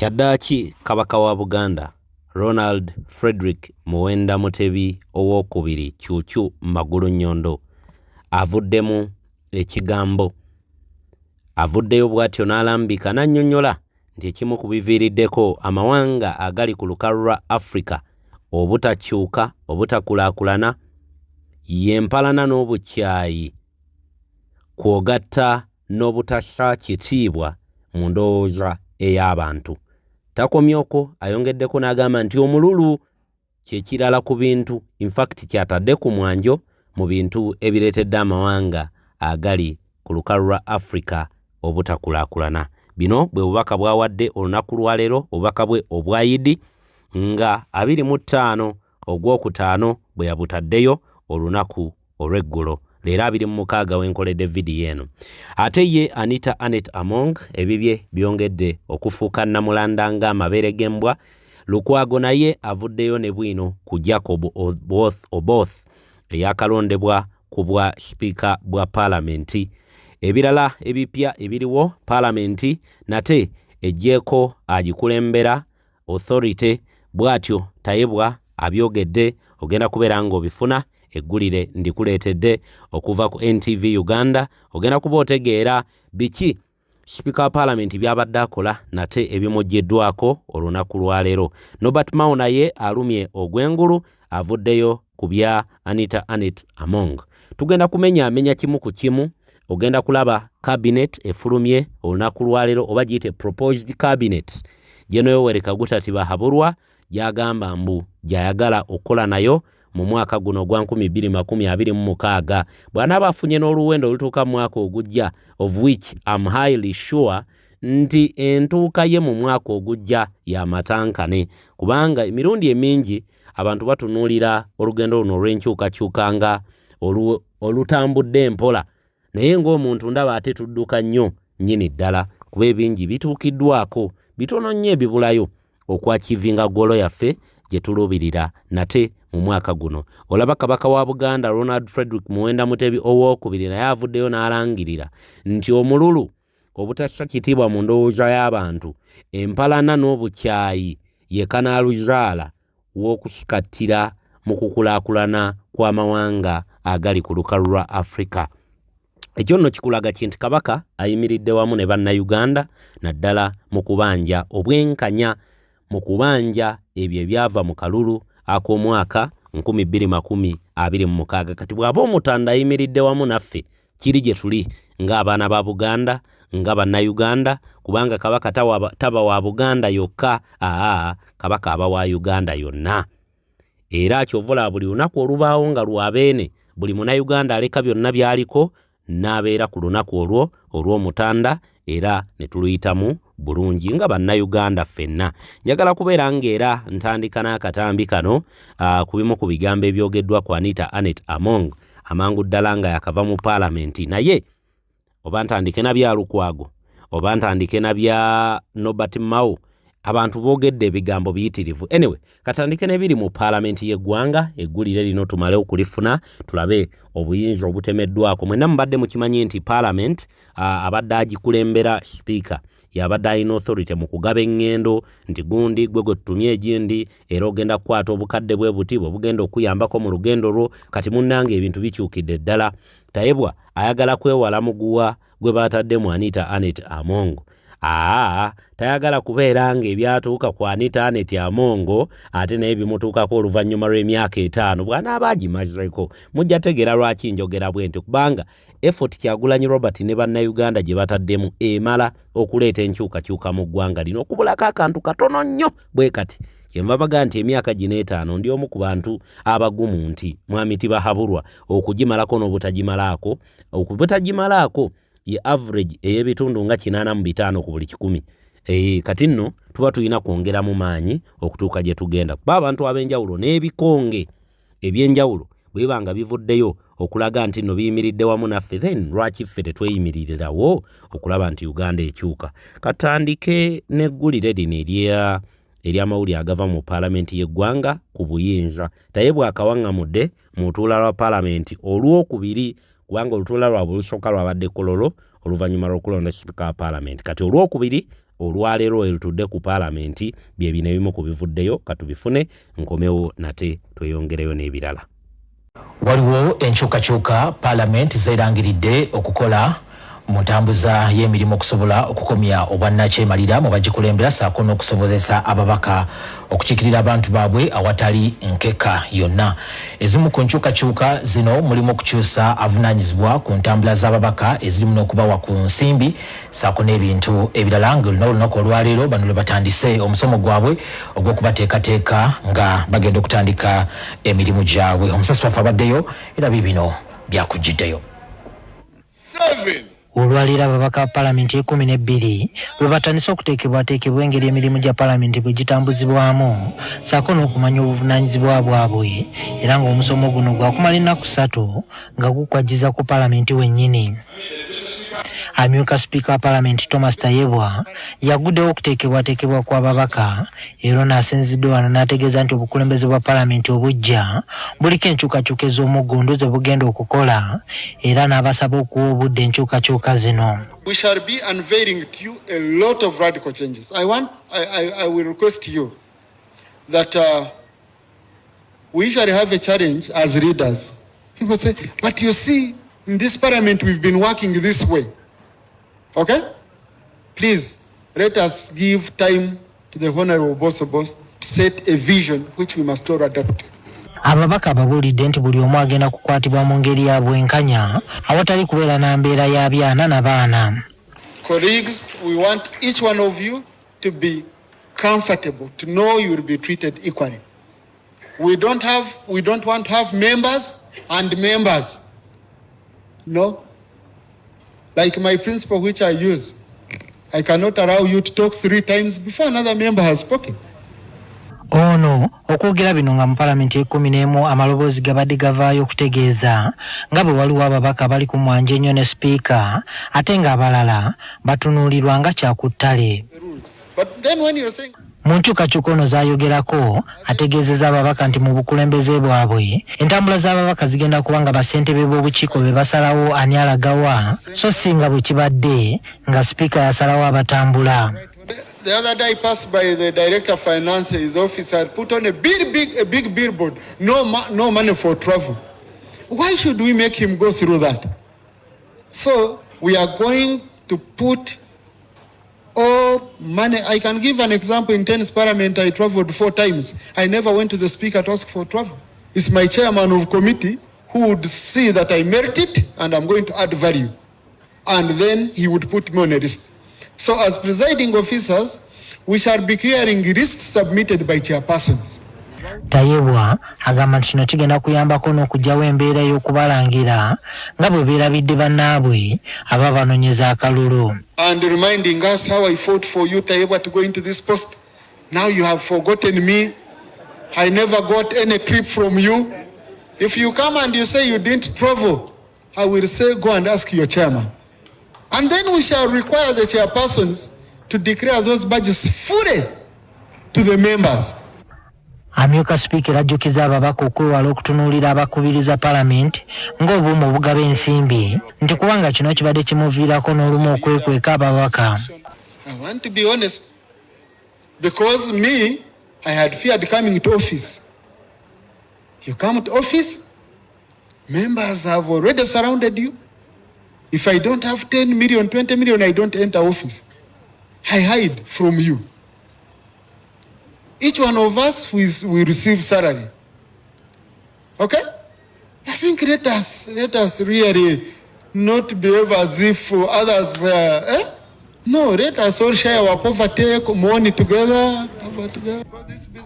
Kyaddaaki Kabaka wa Buganda Ronald Frederick Muwenda Mutebi owokubiri Kyukyu Magulu Nnyondo avuddemu ekigambo avuddeyo bw'atyo n'alambika n'annyonnyola nti ekimu ku biviiriddeko amawanga agali ku lukalu lwa Afrika obutakyuka obutakulaakulana y'empalana n'obukyayi kwogatta n'obutassa kitiibwa mu ndowooza ey'abantu. Takomyeko ayongeddeko n'agamba nti omululu kye kirala ku bintu in fact kyatadde ku mwanjo mu bintu ebireetedde amawanga agali ku lukalu lwa Afrika obutakulaakulana. Bino bwe bubaka bwawadde olunaku lwaleero obubaka bwe obwayidi nga 25 ogwokutaano bwe yabutaddeyo olunaku olw'eggulo leero 26 wenkoledde vidiyo eno. Ate ye Anita Anet Among ebibye byongedde okufuuka nnamulanda ng'amabeere g'embwa. Lukwago naye avuddeyo ne bwino ku Jacob Oboth eyakalondebwa ku bwa sipiika bwa Palamenti. Ebirala ebipya ebiriwo Palamenti nate ejjeeko agikulembera authority bw'atyo Tayebwa abyogedde ogenda kubeera ng'obifuna eggulire ndikuleetedde okuva ku NTV Uganda. Ogenda kuba otegeera biki sipiika wa Palamenti byabadde akola nate ebimuggiddwako olunaku lwaleero. Norbert Mao naye alumye ogw'engulu avuddeyo ku bya Anita Anet Among. Tugenda kumenyaamenya kimu ku kimu. Ogenda kulaba cabinet efulumye olunaku lwaleero oba giyite proposed cabinet Yoweri Kaguta Tibahabulwa gy'agamba mbu gy'ayagala okukola nayo mu mwaka guno gwa 2026 bw'anaaba afunye n'oluwendo olutuuka mu mwaka ogujja of which I'm highly sure nti entuuka ye mu mwaka ogujja ya matankane kubanga emirundi emingi abantu batunuulira olugendo luno olw'enkyukakyuka nga olutambudde empola naye ng'omuntu ndaba ate tudduka nnyo nnyini ddala kuba ebingi bituukiddwako bitono nnyo ebibulayo okwakivinga golo yaffe gye tuluubirira nate mu mwaka guno. Olaba Kabaka wa Buganda Ronald Frederick Muwenda Mutebi owookubiri naye avuddeyo n'alangirira nti omululu obutassa kitiibwa mu ndowooza y'abantu empalana n'obukyayi ye kanaaluzaala w'okusikattira mu kukulaakulana kw'amawanga agali ku lukalu lwa Afrika. Ekyo nno kikulaga kinti Kabaka ayimiridde wamu ne bannayuganda naddala mu kubanja obwenkanya mu kubanja ebyo ebyava mu kalulu ak'omwaka 2026. Kati bw'aba omutanda ayimiridde wamu naffe kiri gye tuli ng'abaana ba Buganda nga bannayuganda kubanga Kabaka taba wa Buganda yokka Kabaka aba wa Uganda yonna. Era kyovula buli lunaku olubaawo nga lwabeene buli munnayuganda aleka byonna byaliko n'abeera ku lunaku olwo olw'omutanda era ne tuluyitamu bulungi nga bannayuganda ffenna. Njagala kubeera ng'era ntandika n'akatambi kano ku bimu ku bigambo ebyogeddwa ku Anita Anet Among amangu ddala nga yakava mu Palamenti naye oba ntandike na bya Lukwago oba ntandike na bya Norbert Mao abantu boogedde ebigambo biyitirivu. Anyway, katandike nebiri mu Palamenti y'eggwanga eggulire lino tumale okulifuna tulabe obuyinza obutemeddwako. Mwenna mubadde mukimanyi nti Parliament abadde agikulembera speaker yabadde alina authority mu kugaba eŋŋendo nti gundi gwe tutumye egindi era ogenda kukwata obukadde bwe buti bwe bugenda okuyambako mu lugendo lwo. Kati munnange ebintu bikyukidde ddala. Tayebwa ayagala kwewala muguwa gwe baatadde mu Anita Anet Among. Tayagala kubeera ng'ebyatuuka ku Anita Anet Among ate naye bimutuukako oluvannyuma lw'emyaka 5 bw'anaaba agimazeeko. Mujja tegeera lwaki njogera bwentyo kubanga effort Kyagulanyi Robert ne bannayuganda gye bataddemu emala okuleeta enkyukakyuka mu ggwanga lino okubulako akantu katono nnyo bwe kati. Kyenva baga nti emyaka gino 5 ndi omu ku bantu abagumu nti mwami Tibahabulwa okugimalako n'obutagimalaako okubutagimalaako ye average ey'ebitundu nga 85 ku buli 100. Kati nno tuba tulina kwongera mu maanyi okutuuka gye tugenda kuba abantu ab'enjawulo n'ebikonge eby'enjawulo bwe banga bivuddeyo okulaga nti nno biyimiridde wamu naffe then lwaki ffe tetweyimiririrawo okulaba nti Uganda ekyuka. Katandike n'eggulire lino ery'amawulire agava mu Palamenti y'eggwanga ku buyinza. Tayebwa akawaŋŋamudde mu lutuula lwa Palamenti olwokubiri kubanga olutuula lwabwe olusooka lwabadde kololo oluvannyuma lw'okulonda sipiika wa Palamenti. Kati olwokubiri olwaleero elutudde ku Palamenti bye bino ebimu ku bivuddeyo katubifune nkomewo nate tweyongereyo n'ebirala. Waliwo enkyukakyuka Palamenti zeerangiridde okukola mu ntambuza y'emirimu okusobola okukomya obwannakyemalira mu bagikulembera ssaako n'okusobozesa ababaka okukiikirira abantu baabwe awatali nkeka yonna. Ezimu ku nkyukakyuka zino mulimu okukyusa avunaanyizibwa ku ntambula z'ababaka ezirimu n'okubawa ku nsimbi ssaako n'ebintu ebirala ng'olina olunaku olwaleero bano lwe batandise omusomo gwabwe ogw'okubateekateeka nga bagenda okutandika emirimu gyabwe. Omusasi waffe abaddeyo era bibino byakujjiddeyo. Olwalira ababaka Palamenti 12 lwe batandise okuteekebwateekebwa engeri emirimu gya Palamenti bwe gitambuzibwamu ssaako n'okumanya obuvunaanyizibwa bwabwe era ng'omusomo guno gwakumala ennaku 3 nga gukwajjiza ku Palamenti wennyini. Amyuka Sipiika wa Palamenti Thomas Tayebwa yaguddewo okuteekebwateekebwa kw'ababaka era n'asinziddwa wano n'ategeeza nti obukulembeze bwa Palamenti obujja buliko enkyukakyuka ez'omuggundu ze bugenda okukola era n'abasaba okuwa obudde enkyukakyuka zino. We shall be unveiling to you a lot of radical changes. I will request you that we usually have a challenge as leaders. People say, but you see, in this Parliament we've been working this way. Okay? Please, let us give time to the Honorable Boss to set a vision which we must all adapt. Ababaka babuulidde nti buli omu agenda kukwatibwa mu ngeri ya bwenkanya awatali kubeera na mbeera ya byana na baana. Colleagues, we want each one of you to be comfortable, to know you will be treated equally. We don't want to have members and members. No. Like my principle which I use, I cannot allow you to talk 3 times before another member has spoken. Ono okwogera bino nga mu Palamenti 11 amaloboozi gabadde gavaayo okutegeeza nga bwe waliwo ababaka bali ku mwanja ennyo ne sipiika ate ng'abalala batunuulirwa nga kyakuttale. Mu nkyukakyuka ono z'ayogerako ategeezezza ababaka nti mu bukulembeze bwabwe entambula z'ababaka zigenda kuba nga bassentebe b'obukiiko be basalawo ani alagawa so si nga bwe kibadde nga sipiika yasalawo abatambula. The other day I passed by the Director of Finance, his office had put on a big billboard, no money for travel. Why should we make him go through that? So we are going to put all money. I can give an example. In tennis Parliament, I traveled 4 times. I never went to the Speaker to ask for travel. It's my chairman of committee who would see that I merit it and I'm going to add value. And then he would put me on a list. So as presiding officers, we shall be clearing lists submitted by chairpersons. Tayebwa agamba nti kino kigenda kuyambako n'okugyawo embeera y'okubalangira nga bwe beerabidde bannaabwe aba banoonyeza akalulu. And reminding us how I fought for you, Tayebwa, to go into this post. Now you have forgotten me. I never got any trip from you. If you come and you say you didn't travel, I will say go and ask your chairman. And then we shall require the chairpersons to declare those badges fully to the members. Amyuka Sipiika ajjukizza ababaka okwewala okutunuulira abakubiriza Palamenti ng'obuuma obugaba ensimbi nti kubanga kino kibadde kimuviirako n'olumu okwekweka ababaka. I want to be honest, because me, I had feared coming to office. You come to office, members have already surrounded you. If I don't have 10 million, 20 million, I don't enter office. I hide from you. Each one of us will receive salary. Okay? I think let us really not behave as if others, No, let us all share our poverty, money together.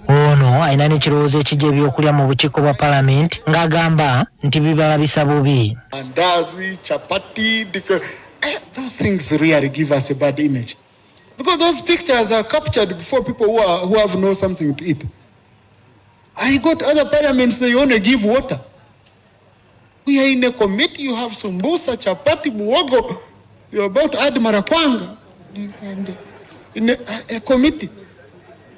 Ono alina n'ekirowoozo ekijja ebyokulya mu bukiiko bwa Palamenti ng'agamba nti bibalabisa bubi. Andazi, chapati, those things really give us a bad image. Because those pictures are captured before people who have no something to eat. I got other parliaments, they only give water. We are in a committee, you have sambusa, chapati, muogo. You're about to add marakwanga. In a committee.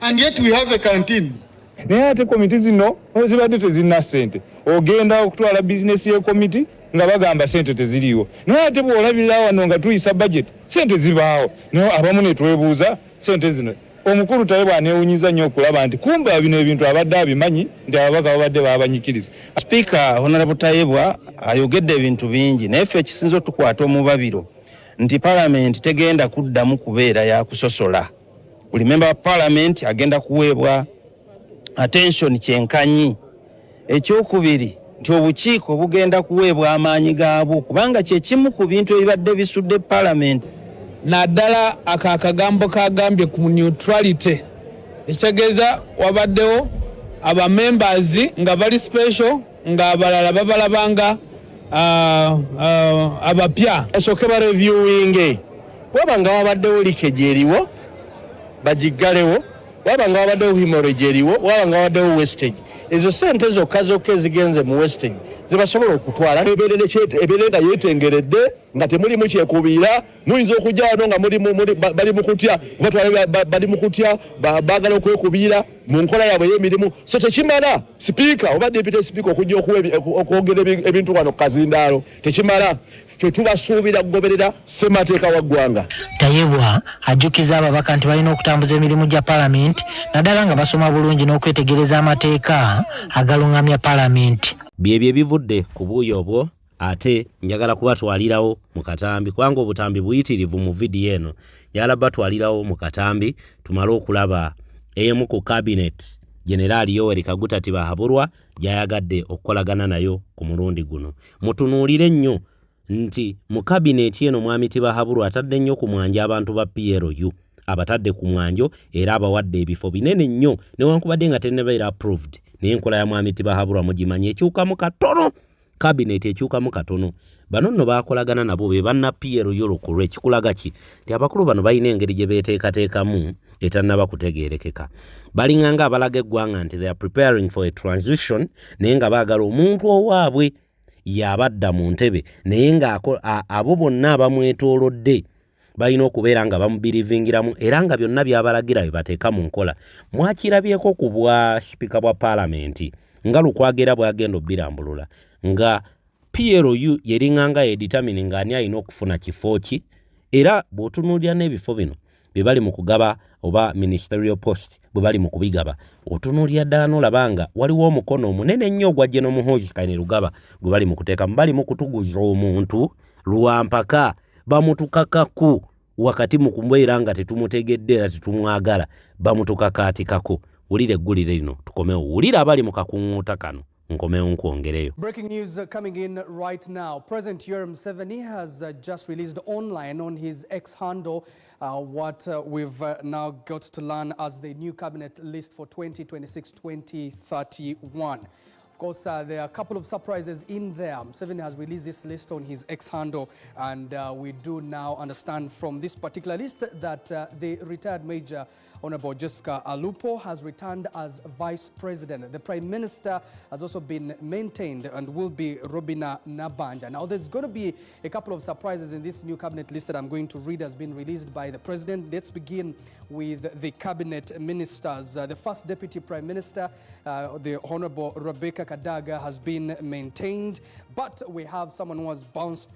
And yet we have a canteen. Naye ate komiti zino zibadde tezirina ssente. Ogenda okutwala bizinesi ye komiti nga bagamba ssente teziriiwo. Naye ate bw'olabirira wano nga tuyisa budget ssente zibaawo. Naye abamu ne twebuuza sente zino omukulu Tayebwa aneewunyiza nnyo okulaba nti kumba bino ebintu abadde abimanyi nti ababaka babadde babanyikiriza. Speaker Honorable Tayebwa ayogedde ebintu bingi naye ffe ekisinza otukwata omubabiro nti Palamenti tegenda kuddamu kubeera ya kusosola. Buli member wa Palamenti agenda kuweebwa attention kyenkanyi. Ekyokubiri nti obukiiko bugenda kuweebwa amaanyi gaabwo kubanga kye kimu ku bintu ebibadde bisudde Palamenti. Naddala akagambo kagambye ku neutrality ekitegeeza wabaddewo aba members nga bali special nga abalala babalabanga Amapya esooke ba reviewing wabanga wabaddewo leakage eriwo bagiggalewo wabanga wabaddewo hemorrhage eriwo wabanga wabaddewo wastage ezo sente zokka ezigenze mu wastage zibasobola okutwala ebeere nga yeetengeredde nga temulimu kyekubiira muyinza okujja wano nga bali mu kutya bali mu kutya baagala okwekubiira mu nkola yaabwe y'emirimu so tekimala sipiika oba deputy sipiika okujja okwogera ebintu wano kazindaalo tekimala ffe tubasuubira kugoberera ssemateeka wa ggwanga. Tayebwa ajjukiza ababaka nti balina okutambuza emirimu gya Palamenti naddala nga basoma bulungi n'okwetegereza amateeka agalungamya Palamenti. Byebyo ebivudde ku buuyo obwo ate njagala kubatwalirawo mu katambi kubanga obutambi buyitirivu mu vidiyo eno. Njagala batwalirawo mu katambi tumale okulaba emu ku cabinet Generali Yoweri Kaguta Tibahaburwa gyayagadde okukolagana nayo ku mulundi guno. Mutunuulire nnyo nti mu cabinet eno mwami Tibahaburwa atadde nnyo ku mwanja abantu ba PLU abatadde ku mwanjo era abawadde ebifo binene nnyo newankubadde nga tennebeera approved naye enkola ya mwami Tibahaburwa mugimanyi ekyukamu katono. Cabinet ekyukamu katono. Bano nno baakolagana nabo be banna PLU olukulu ekikulaga ki nti abakulu bano balina engeri gye beeteekateekamu etannaba kutegeerekeka. Balinganga abalaga eggwanga nti they are preparing for a transition naye nga baagala omuntu owaabwe yabadda mu ntebe naye nga abo bonna abamwetoolodde balina okubeera nga bamubirivingiramu era nga byonna byabalagira bye bateeka mu nkola. Mwakirabyeko ku bwa sipiika bwa Palamenti nga Lukwagera bwagenda obbirambulula nga PLU yeringanga yedetermine nga ani alina okufuna kifo ki era bw'otunuulira n'ebifo bino bye bali mu kugaba oba ministerial post bwe bali mu kubigaba otunuulira ddala n'olaba nga waliwo omukono omunene nnyo ogwa General Muhoozi Kainerugaba gwe bali mu kuteeka bali mu kutuguza omuntu lwampaka bamutukakaku wakati mu kumbeera nga tetumutegedde era tetumwagala bamutukakaatikako. Wulira eggulire lino tukomewo wulira abali mu kakuŋŋuuta kano nkomewo nkwongereyo. Breaking news coming in right now. President Museveni has just released online on his X handle what we've now got to learn as the new cabinet list for 2026-2031. Of course, there are a couple of surprises in there. Museveni has released this list on his X handle, and we do now understand from this particular list that the retired Major Honorable Jessica Alupo has returned as Vice President. The Prime Minister has also been maintained and will be Robina Nabanja. Now, there's going to be a couple of surprises in this new cabinet list that I'm going to read has been released by the President. Let's begin with the cabinet ministers. The first Deputy Prime Minister, the Honorable Rebecca Kadaga, has been maintained, but we have someone who has bounced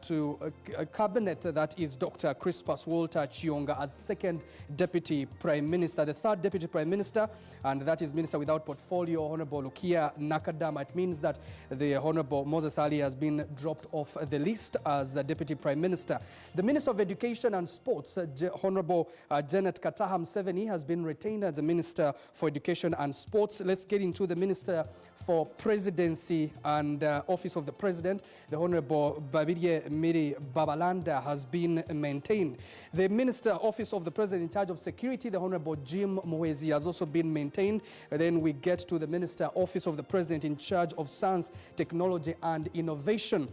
to a cabinet that is Dr. Crispus Walter Chionga as second Deputy Prime Minister. The third Deputy Prime Minister, and that is Minister without Portfolio, Honorable Lukia Nakadama. It means that the Honorable Moses Ali has been dropped off the list as Deputy Prime Minister. The Minister of Education and Sports, Honorable Janet Kataha Museveni, has been retained as the Minister for Education and Sports. Let's get into the Minister for Presidency and Office of the President. The Honorable Babirye Miri Babalanda has been maintained. The Minister Office of the President in charge of Security, the Honorable Jim Muhoozi, has also been maintained. And then we get to the Minister Office of the President in charge of Science, Technology and Innovation.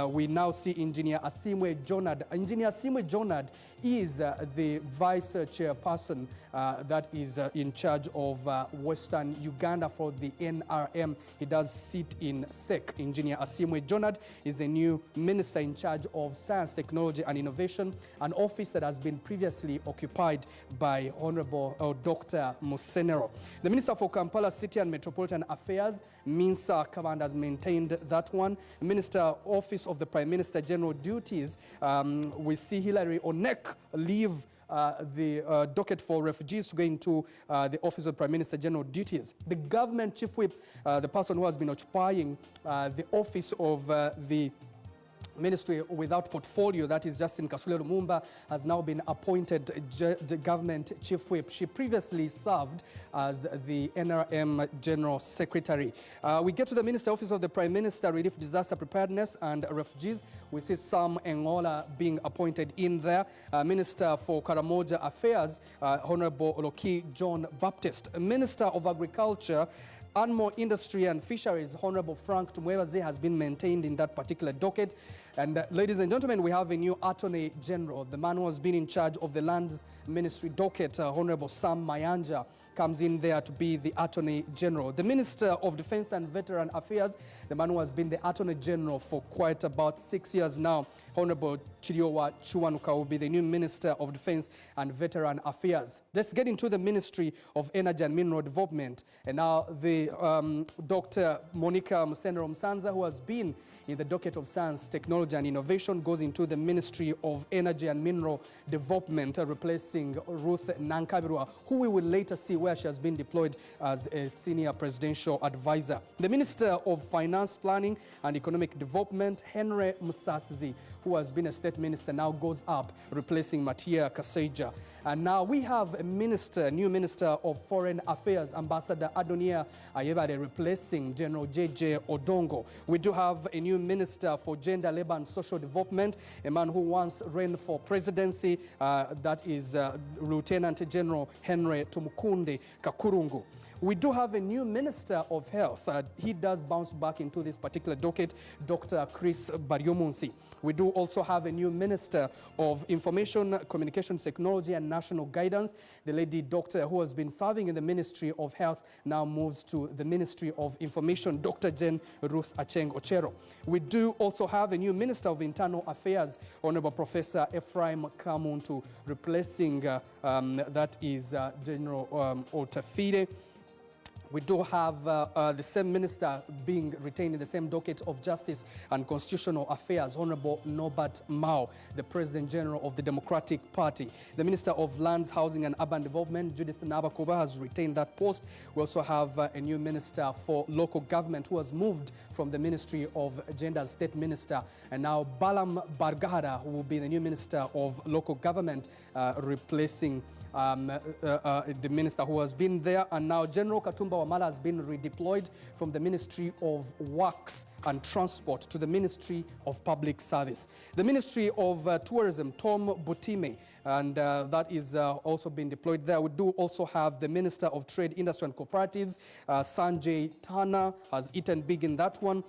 We now see Engineer Asimwe Jonad. Engineer Asimwe Jonad is the Vice Chairperson that is in charge of Western Uganda for the NRM. He does sit in SEC. Engineer Asimwe Jonad is the new Minister in charge of Science, Technology and Innovation, an office that has been previously occupied by Honorable Dr. Musenero. The Minister for Kampala City and Metropolitan Affairs, Minsa Kabanda, has maintained that one. Minister Office of the Prime Minister General Duties, we see Hilary Onek leave the docket for refugees to go into the Office of Prime Minister General duties. The government chief whip, the person who has been occupying the office of the Ministry without portfolio, that is Justin Kasule Lumumba, has now been appointed the government chief whip. She previously served as the NRM General Secretary. We get to the Minister Office of the Prime Minister, Relief, Disaster Preparedness and Refugees. We see Sam Engola being appointed in there. Minister for Karamoja Affairs, Honorable Loki John Baptist. Minister of Agriculture, Animal Industry and Fisheries, Honorable Frank Tumwebaze, has been maintained in that particular docket. And ladies and gentlemen, we have a new Attorney General. The man who has been in charge of the Lands Ministry docket, Honorable Sam Mayanja, comes in there to be the Attorney General. The Minister of Defense and Veteran Affairs, the man who has been the Attorney General for quite about 6 years now, Honorable Chiriowa Chuanuka, will be the new Minister of Defense and Veteran Affairs. Let's get into the Ministry of Energy and Mineral Development. And now the Dr. Monica Musenero Msanza, who has been in the docket of Science, Technology and Innovation, goes into the Ministry of Energy and Mineral Development, replacing Ruth Nankabirwa, who we will later see where she has been deployed as a senior presidential advisor. The Minister of Finance, Planning and Economic Development, Henry Musasizi, who has been a state minister, now goes up, replacing Matia Kaseja. And now we have a minister, new Minister of Foreign Affairs, Ambassador Adonia Ayebade, replacing General J.J. Odongo. We do have a new Minister for Gender, Labor and Social Development, a man who once ran for presidency, that is Lieutenant General Henry Tumukunde Kakurungu. We do have a new Minister of Health. He does bounce back into this particular docket, Dr. Chris Baryomunsi. We do also have a new Minister of Information, Communications Technology and National Guidance. The lady doctor who has been serving in the Ministry of Health now moves to the Ministry of Information, Dr. Jen Ruth Acheng Ochero. We do also have a new Minister of Internal Affairs, Honorable Professor Ephraim Kamuntu, replacing that is General Otafide. We do have the same minister being retained in the same docket of Justice and Constitutional Affairs, Honorable Norbert Mao, the President General of the Democratic Party. The Minister of Lands, Housing and Urban Development, Judith Nabakuba, has retained that post. We also have a new Minister for Local Government who has moved from the Ministry of Gender, State Minister, and now Balam Bargahara, who will be the new Minister of Local Government, replacing the minister who has been there. And now General Katumba Wamala has been redeployed from the Ministry of Works and Transport to the Ministry of Public Service. The Ministry of Tourism, Tom Butime, and that is also been deployed there. We do also have the Minister of Trade, Industry and Cooperatives, Sanjay Tana, has eaten big in that one.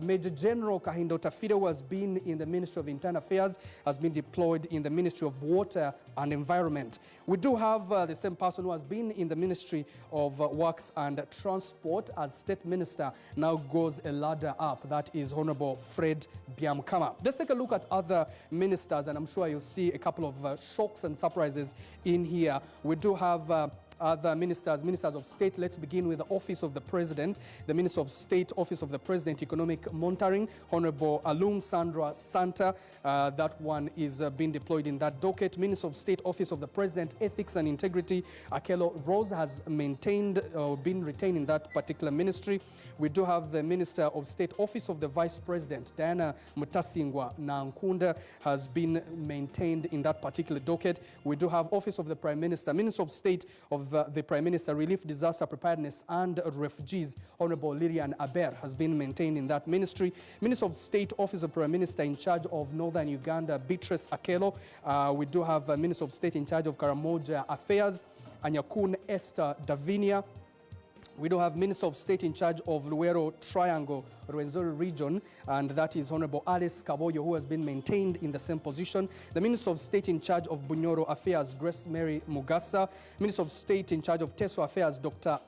Major General Kahindo Tafide, who has been in the Ministry of Internal Affairs, has been deployed in the Ministry of Water and Environment. We do have the same person who has been in the Ministry of Works and Transport as State Minister, now goes a ladder up. That is Honorable Fred Byamkama. Let's take a look at other ministers, and I'm sure you'll see a couple of shocks and surprises in here. We do have other ministers of state. Let's begin with the Office of the President. The Minister of State, Office of the President, Economic Monitoring, Honorable Alum Sandra Santa. That one is being deployed in that docket. Minister of State, Office of the President, Ethics and Integrity, Akelo Rose, has maintained or been retained in that particular ministry. We do have the Minister of State, Office of the Vice President, Diana Mutasingwa Nankunda, has been maintained in that particular docket. We do have Office of the Prime Minister, Minister of State of the Prime Minister, Relief, Disaster Preparedness and Refugees, Honorable Lilian Aber, has been maintained in that ministry. Minister of State, Office of Prime Minister in charge of Northern Uganda, Beatrice Akelo. We do have Minister of State in charge of Karamoja Affairs, Anyakun Esther Davinia. We do have Minister of State in charge of Luero Triangle, Rwenzori region, and that is Honorable Alice Kaboyo, who has been maintained in the same position. The Minister of State in charge of Bunyoro Affairs, Grace Mary Mugasa. Minister of State in charge of Teso Affairs, Dr.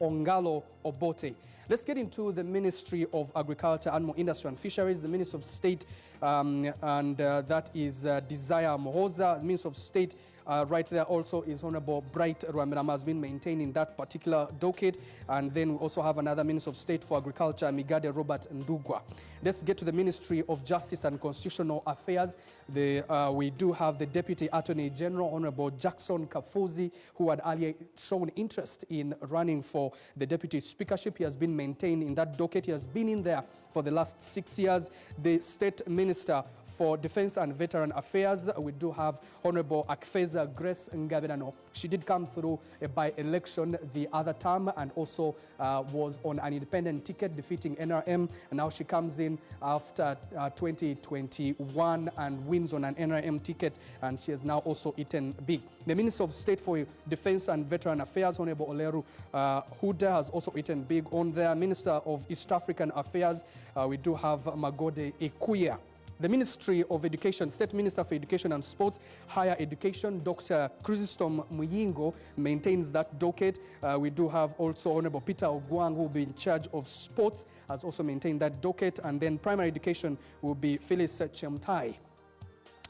Ongalo Obote. Let's get into the Ministry of Agriculture, Animal Industry and Fisheries. The Minister of State, that is Desire Muhoozi. The Minister of State Right there also is Honorable Bright Rwamirama has been maintained in that particular docket. And then we also have another Minister of State for Agriculture, Migade Robert Ndugwa. Let's get to the Ministry of Justice and Constitutional Affairs. We do have the Deputy Attorney General, Honorable Jackson Kafuzi, who had earlier shown interest in running for the Deputy Speakership. He has been maintained in that docket. He has been in there for the last 6 years. The State Minister for Defense and Veteran Affairs, we do have Honorable Akfeza Grace Ngabirano. She did come through a by-election the other term and also was on an independent ticket defeating NRM. And now she comes in after 2021 and wins on an NRM ticket, and she has now also eaten big. The Minister of State for Defense and Veteran Affairs, Honorable Oleru Huda, has also eaten big on there. Minister of East African Affairs, we do have Magode Ekuya. The Ministry of Education, State Minister for Education and Sports, Higher Education, Dr. Chrysostom Muyingo maintains that docket. We do have also Honorable Peter Ogwang, who will be in charge of sports, has also maintained that docket. And then primary education will be Phyllis Chemtai.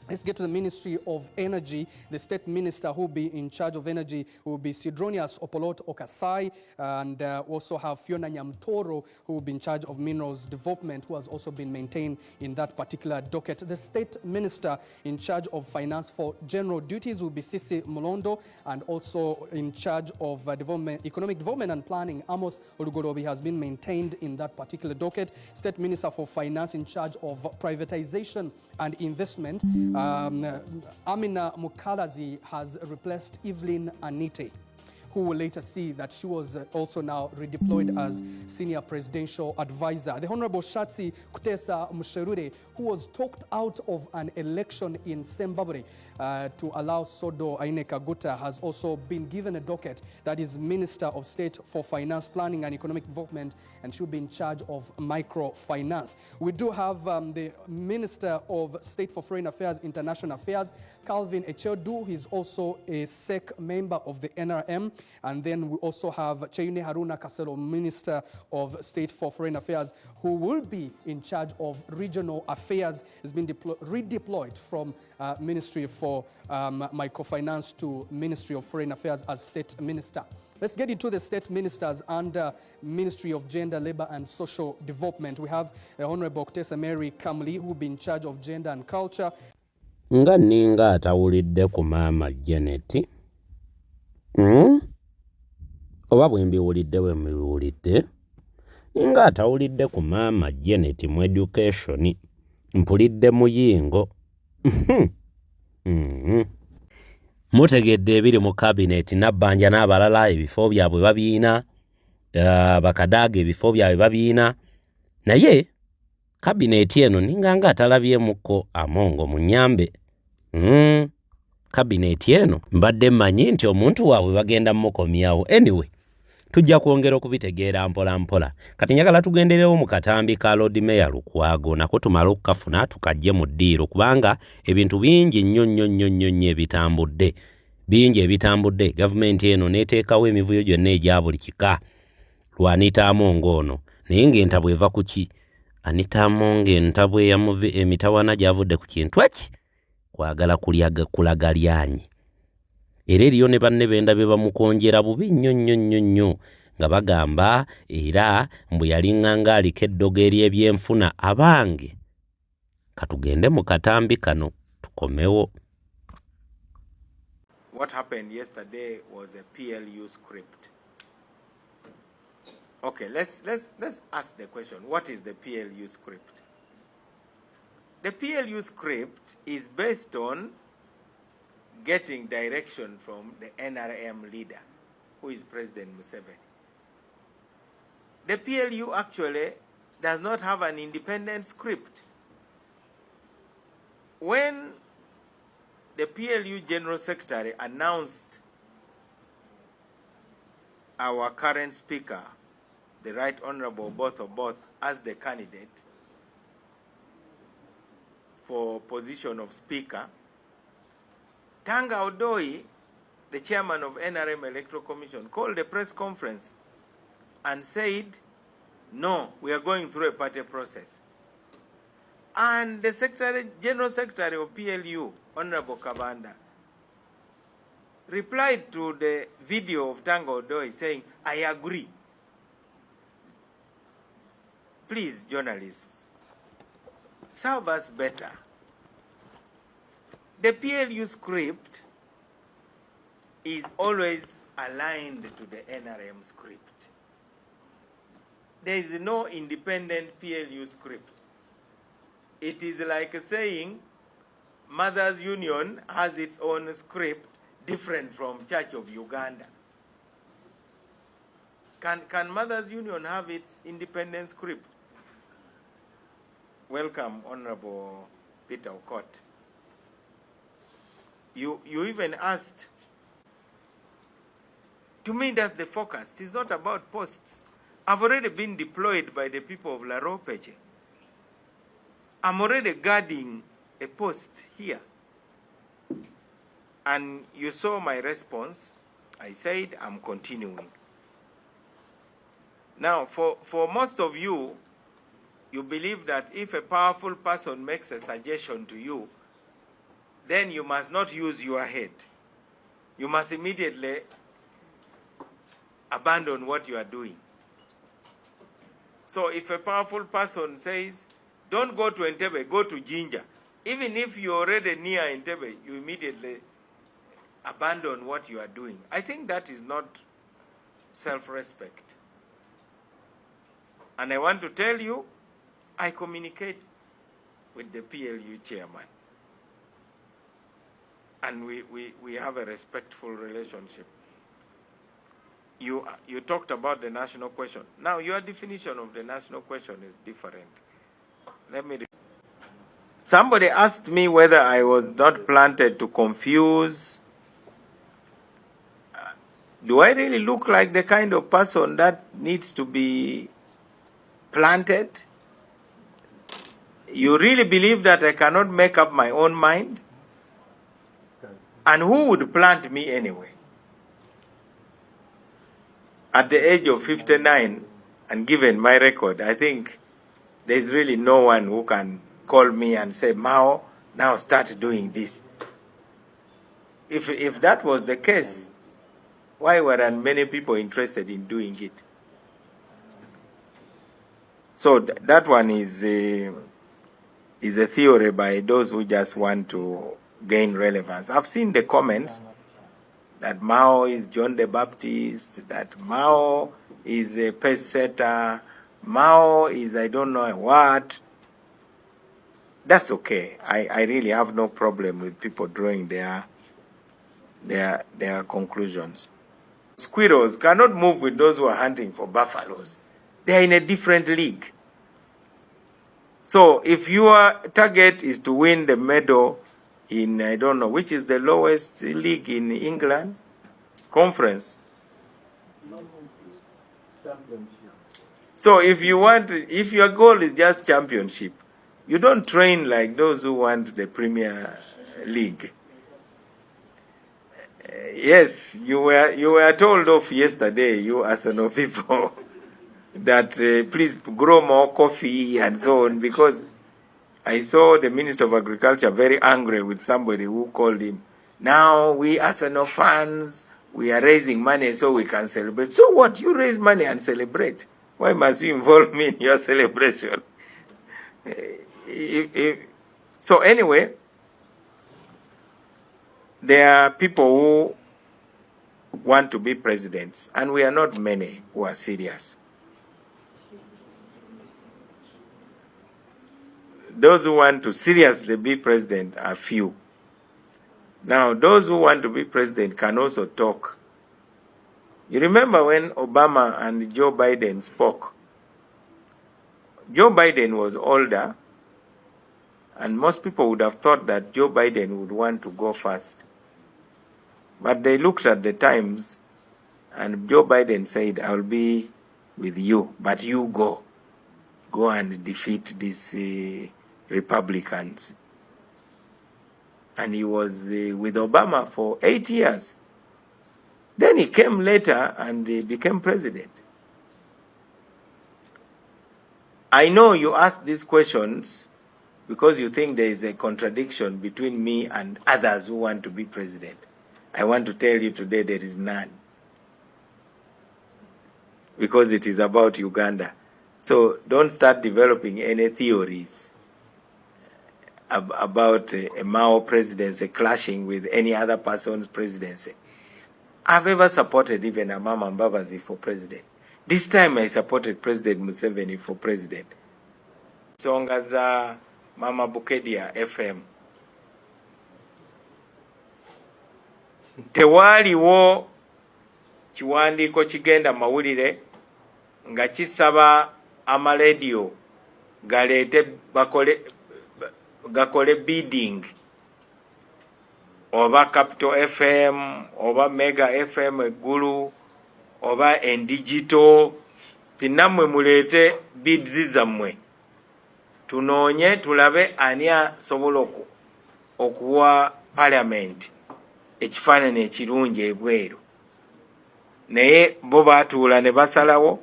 Let's get to the Ministry of Energy. The State Minister who will be in charge of energy will be Sidronius Opolot Okasai, and also have Fiona Nyamtoro, who will be in charge of minerals development, who has also been maintained in that particular docket. The State Minister in charge of finance for general duties will be Sisi Mulondo, and also in charge of economic development and planning, Amos Olugorobi, has been maintained in that particular docket. State Minister for Finance in charge of privatization and investment, Amina Mukalazi has replaced Evelyn Anite, who will later see that she was also now redeployed as senior presidential advisor. The Honorable Shatsi Kutesa Musherure, who was talked out of an election in Zimbabwe to allow Sodo Aine Kaguta, has also been given a docket that is Minister of State for Finance, Planning and Economic Development, and she'll be in charge of microfinance. We do have the Minister of State for Foreign Affairs, International Affairs, Calvin Echedu. He's also a SEC member of the NRM. And then we also have Cheyune Haruna Kasero, Minister of State for Foreign Affairs, who will be in charge of regional affairs. Has been redeployed from Ministry for Microfinance to Ministry of Foreign Affairs as State Minister. Let's get into the state ministers under Ministry of Gender, Labour and Social Development. We have the Honorable Kutesa Mary Kamli, who will be in charge of gender and culture. Nga ninga atawulidde ku Maama Janet. Oba bwe mbiwulidde bwe mbiwulidde. Nga atawulidde ku Maama Janet mu education. Mpulidde Muyingo. Mutegedde ebiri mu cabinet Nabbanja n'abalala ebifo byabwe babiina, bakadaaga ebifo byabwe babiina. Naye cabinet eno ninga atalabyemuko Amongo Munyambe. Cabinet eno mbadde mmanyi nti omuntu waabwe bagenda mukomyawo. Anyway, tujja kwongera okubitegeera mpola mpola. Kati njagala tugenderewo mu katambi ka Lord Mayor Lukwago nako tumala okukafuna tukajje mu ddiiro, kubanga ebintu bingi nnyo ebitambudde. Bingi ebitambudde. Gavumenti eno neteekawo emivuyo gyonna egya buli kika. Lwanita Amongo ono. Naye ng'entabwe eva ku ki? Anita Amongo entabwe yamuve emitawana gyavudde ku kintu eki? Kwagala kulaga lyanyi. Era eriyo ne banne bendabye bamukonjera bubi nnyo nga bagamba era mbu yalinganga aliko eddogo ery'ebyenfuna abange. Katugende mu katambi kano tukomewo. What happened yesterday was a PLU script. Okay, let's ask the question. What is the PLU script? The PLU script is based on getting direction from the NRM leader, who is President Museveni. The PLU actually does not have an independent script. When the PLU General Secretary announced our current speaker, the Right Honorable Both, as the candidate for position of speaker, Tanga Odoi, the chairman of NRM Electoral Commission, called a press conference and said, no, we are going through a party process. And the General Secretary of PLU, Honorable Kabanda, replied to the video of Tango Doi saying, I agree. Please, journalists, serve us better. The PLU script is always aligned to the NRM script. There is no independent PLU script. It is like saying Mothers Union has its own script different from Church of Uganda. Can Mothers Union have its independent script? Welcome, Honorable Peter Okot. You even asked. To me, that's the focus. It's not about posts. I've already been deployed by the people of La Ropeche. I'm already guarding a post here. And you saw my response. I said, I'm continuing. Now, for most of you, you believe that if a powerful person makes a suggestion to you, then you must not use your head. You must immediately abandon what you are doing. So if a powerful person says, don't go to Entebbe, go to Jinja, even if you're already near Entebbe, you immediately abandon what you are doing. I think that is not self-respect. And I want to tell you, I communicate with the PLU chairman. And we have a respectful relationship. You talked about the national question. Now, your definition of the national question is different. Let me. Somebody asked me whether I was not planted to confuse. Do I really look like the kind of person that needs to be planted? You really believe that I cannot make up my own mind? And who would plant me anyway? At the age of 59, and given my record, I think there's really no one who can call me and say, Mao, now start doing this. If that was the case, why weren't many people interested in doing it? So that one is a theory by those who just want to gain relevance. I've seen the comments that Mao is John the Baptist, that Mao is a pace setter, Mao is I don't know what. That's okay. I really have no problem with people drawing their conclusions. Squirrels cannot move with those who are hunting for buffaloes. They are in a different league. So if your target is to win the medal in, I don't know, which is the lowest league in England? Conference. So if your goal is just championship, you don't train like those who want the Premier League. Yes, you were told off yesterday, you Arsenal people, that please grow more coffee and so on, because I saw the Minister of Agriculture very angry with somebody who called him, now we Arsenal fans, we are raising money so we can celebrate. So what? You raise money and celebrate. Why must you involve me in your celebration? So anyway, there are people who want to be presidents, and we are not many who are serious. Those who want to seriously be president are few. Now, those who want to be president can also talk. You remember when Obama and Joe Biden spoke? Joe Biden was older, and most people would have thought that Joe Biden would want to go first. But they looked at the times, and Joe Biden said, I'll be with you, but you go. Go and defeat these Republicans. And he was with Obama for 8 years. Then he came later and became president. I know you ask these questions because you think there is a contradiction between me and others who want to be president. I want to tell you today there is none. Because it is about Uganda. So don't start developing any theories about a Mao presidency clashing with any other person's presidency. I've ever supported even a Mama Mbabazi for president. This time I supported President Museveni for president. Songa za Mama Bukedia FM. Tewaliwo kiwandiiko kigenda mawulire nga kisaba amaledio galeete gakole bidding oba Capital FM oba Mega FM eggulu oba endigito tinammwe muleete bids zammwe tunoonye tulabe ani asobola okuwa Palamenti ekifaananyi ekirungi ebweru. Naye bo baatuula ne basalawo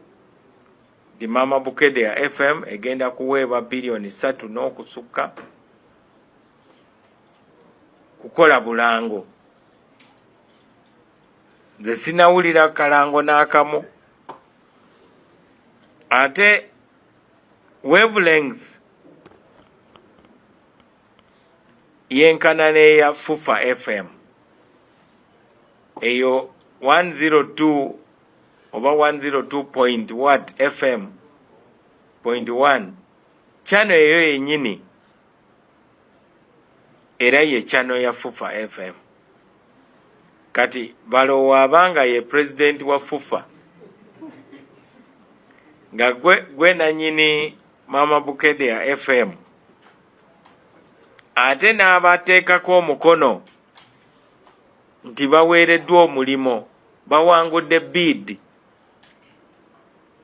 di Mama Bukedea FM egenda kuweebwa bilioni 3 n'okusukka kukola bulango. Nze sinawulira kalango n'akamu. Ate wavelength yenkanane ya Fufa FM eyo 102 oba 102 point what FM point 1 channel eyo yenyini era ye channel ya Fufa FM. Kati balowa abanga ye president wa Fufa nga gwe nanyini Mama Bukedea FM ate n'abateekako omukono nti baweereddwa omulimo bawangudde bid.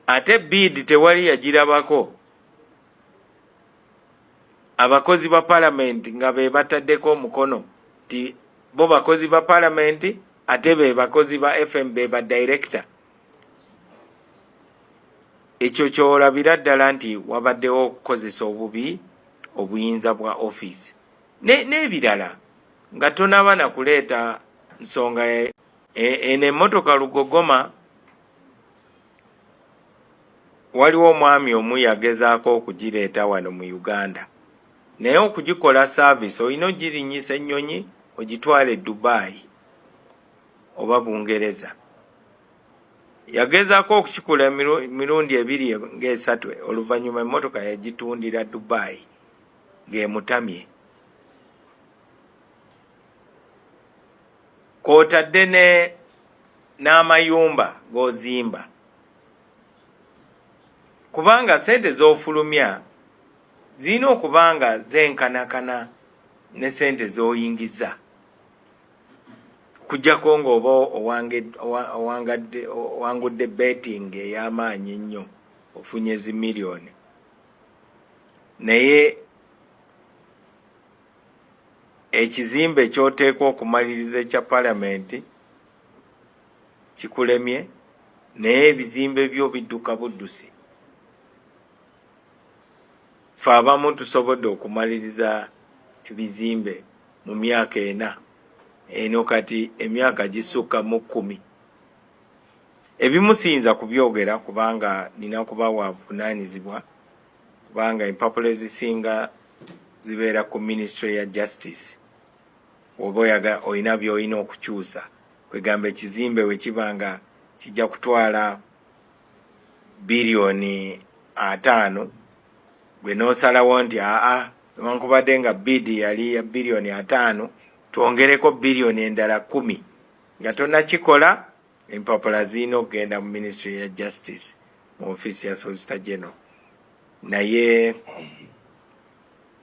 Ate bid tewali yagirabako. Abakozi ba Palamenti nga be bataddeko omukono ti bo bakozi ba Palamenti ate be bakozi ba FM be ba director. Ekyo kyolabira ddala nti wabaddewo okukozesa obubi obuyinza bwa office n'ebirala nga tonaba na kuleeta nsonga ene emmotoka Lugogoma. Waliwo omwami omu yagezaako okugireeta wano mu Uganda naye okugikola service olina ogirinyisa ennyonyi ogitwale Dubai oba Bungereza. Yagezaako okukikola emirundi 2 ng'esatu oluvannyuma emmotoka yagitundira Dubai ng'emutamye. Kw'otadde n'amayumba g'ozimba kubanga sente z'ofulumya zirina okubanga zenkanakana ne sente z'oyingiza kujjako ng'oba owangudde betting ey'amaanyi ennyo ofunye zi miliyoni. Naye ekizimbe ky'oteekwa okumaliriza ekya Palamenti kikulemye naye ebizimbe byo bidduka buddusi. Ffe abamu tusobodde okumaliriza ebizimbe mu myaka 4 eno kati emyaka gisukka mu 10. Ebimu siyinza kubyogera kubanga nina kuba wavunaanyizibwa kubanga empapula ezisinga zibeera ku Ministry ya Justice. Oba olina by'olina okukyusa kwegamba ekizimbe we kibanga kijja kutwala bilioni 5 gwe n'osalawo nti newankubadde nga bid yali ya bilioni 5 twongereko bilioni endala 10 nga tonnakikola empapula zirina okugenda mu Ministry ya Justice mu office ya Solicitor General. Naye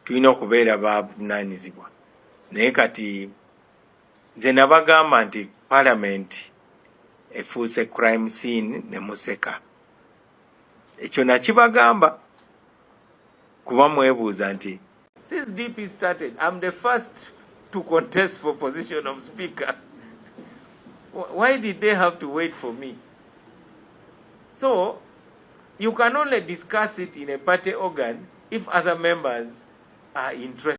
tulina okubeera bavunaanyizibwa. Naye kati nze nabagamba nti Palamenti efuuse crime scene ne museka. Ekyo nakibagamba kuba mwebuuza nti since DP started I'm the first to contest for position of speaker. Why did they have to wait for me? So you can only discuss it in a party organ if other members are interested.